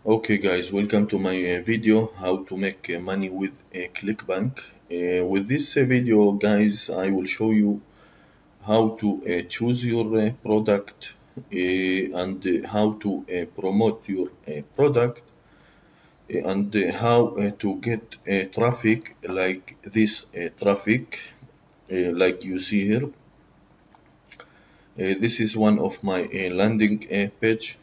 Okay guys, welcome to my video how to make money with Clickbank. With this video guys, I will show you how to choose your product and how to promote your product and how to get traffic like this traffic like you see here. This is one of my landing page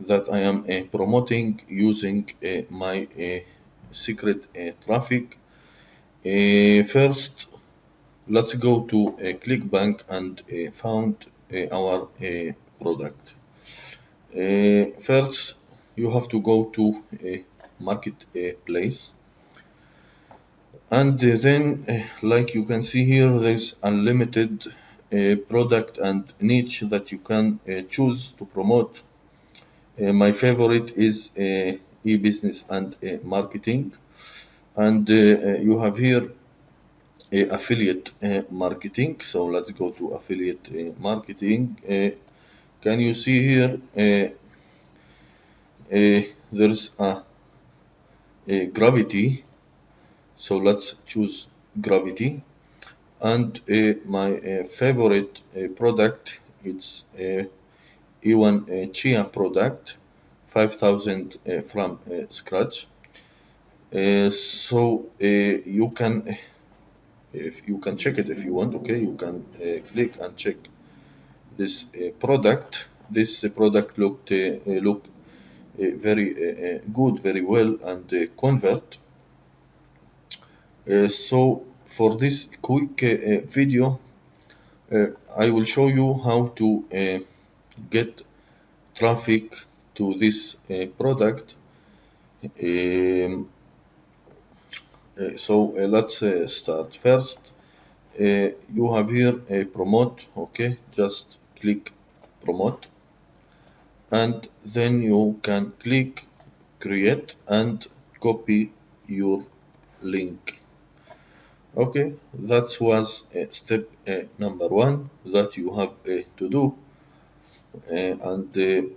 that I am promoting using my secret traffic. First, let's go to Clickbank and found our product. First, you have to go to marketplace, and then, like you can see here, there's unlimited product and niche that you can choose to promote. My favorite is e-business and marketing, and you have here affiliate marketing. So let's go to affiliate marketing. Can you see here there's a gravity, so let's choose gravity, and my favorite product, it's E1 Chia product, 5,000 from scratch. So you can if you can check it if you want. Okay, you can click and check this product. This product look very good, very well, and convert. So for this quick video, I will show you how to get traffic to this product. So let's start. First, you have here a promote. Okay, just click promote, and then you can click create and copy your link. Okay, that was step number one that you have to do, and the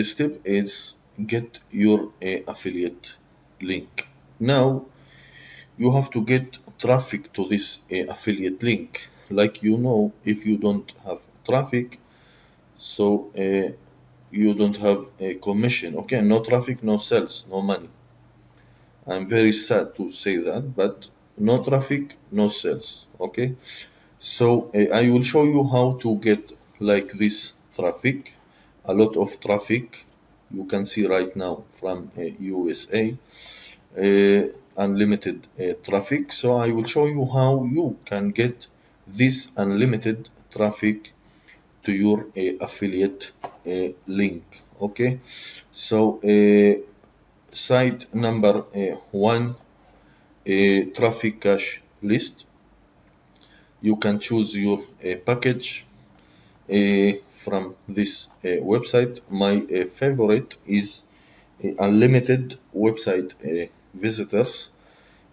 step is get your affiliate link. Now you have to get traffic to this affiliate link. Like if you don't have traffic, so you don't have a commission. Okay, no traffic, no sales, no money. I'm very sad to say that, but no traffic, no sales. Okay, so I will show you how to get like this traffic, a lot of traffic. You can see right now from USA, unlimited traffic. So I will show you how you can get this unlimited traffic to your affiliate link. Okay, so site number one, traffic cache list. You can choose your package from this website. My favorite is unlimited website visitors.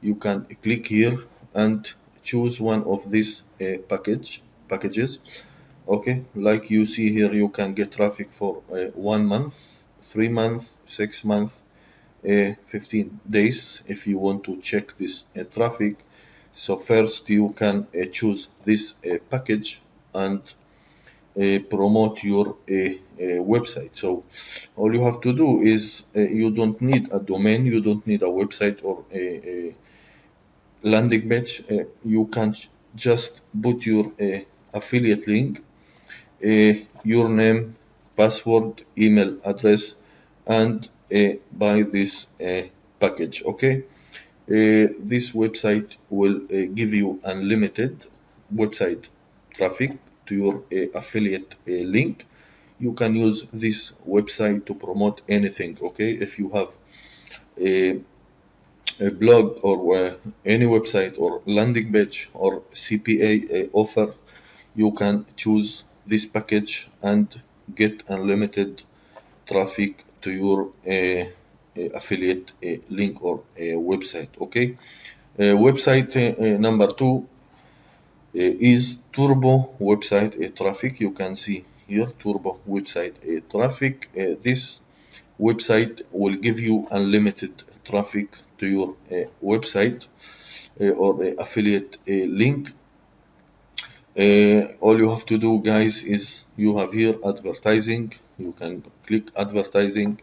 You can click here and choose one of these packages. Okay, like you see here, you can get traffic for 1 month, 3 months, 6 months, 15 days if you want to check this traffic. So first you can choose this package and promote your website. So all you have to do is you don't need a domain, you don't need a website or a landing page. You can just put your affiliate link, your name, password, email address, and buy this package. Okay, this website will give you unlimited website traffic to your affiliate link. You can use this website to promote anything. Okay, if you have a blog or any website or landing page or CPA offer, you can choose this package and get unlimited traffic to your affiliate link or website. Okay, website number two is turbo website traffic. You can see here turbo website traffic. This website will give you unlimited traffic to your website or affiliate link. All you have to do, guys, is you have here advertising. You can click advertising,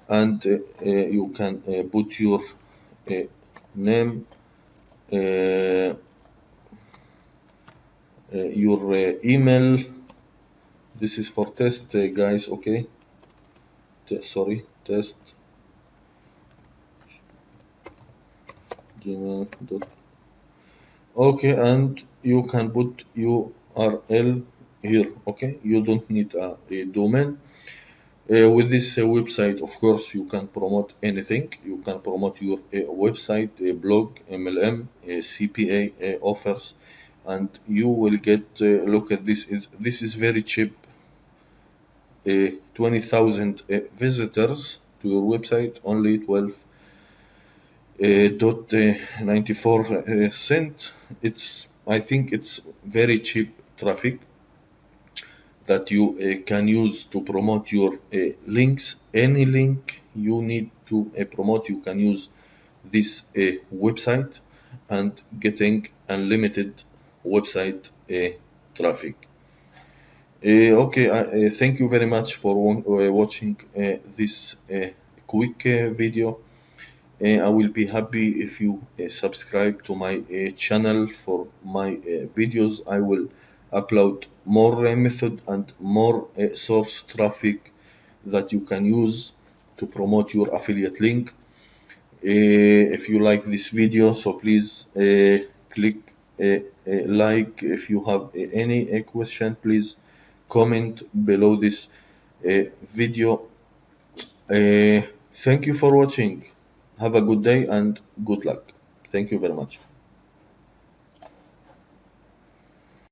and you can put your name, your email. This is for test, guys. Okay, sorry, test gmail. Okay, and you can put URL here. Okay, you don't need a domain. With this website, of course, you can promote anything. You can promote your website, blog, MLM, CPA offers, and you will get. Look at this. This is very cheap. 20,000 visitors to your website, only 12.94 cent. I think it's very cheap traffic that you can use to promote your links. Any link you need to promote, you can use this website and getting unlimited website traffic. Okay, thank you very much for watching this quick video. I will be happy if you subscribe to my channel for my videos. I will upload more method and more source traffic that you can use to promote your affiliate link. If you like this video, so please click like. If you have any question, please comment below this video. Thank you for watching. Have a good day and good luck. Thank you very much.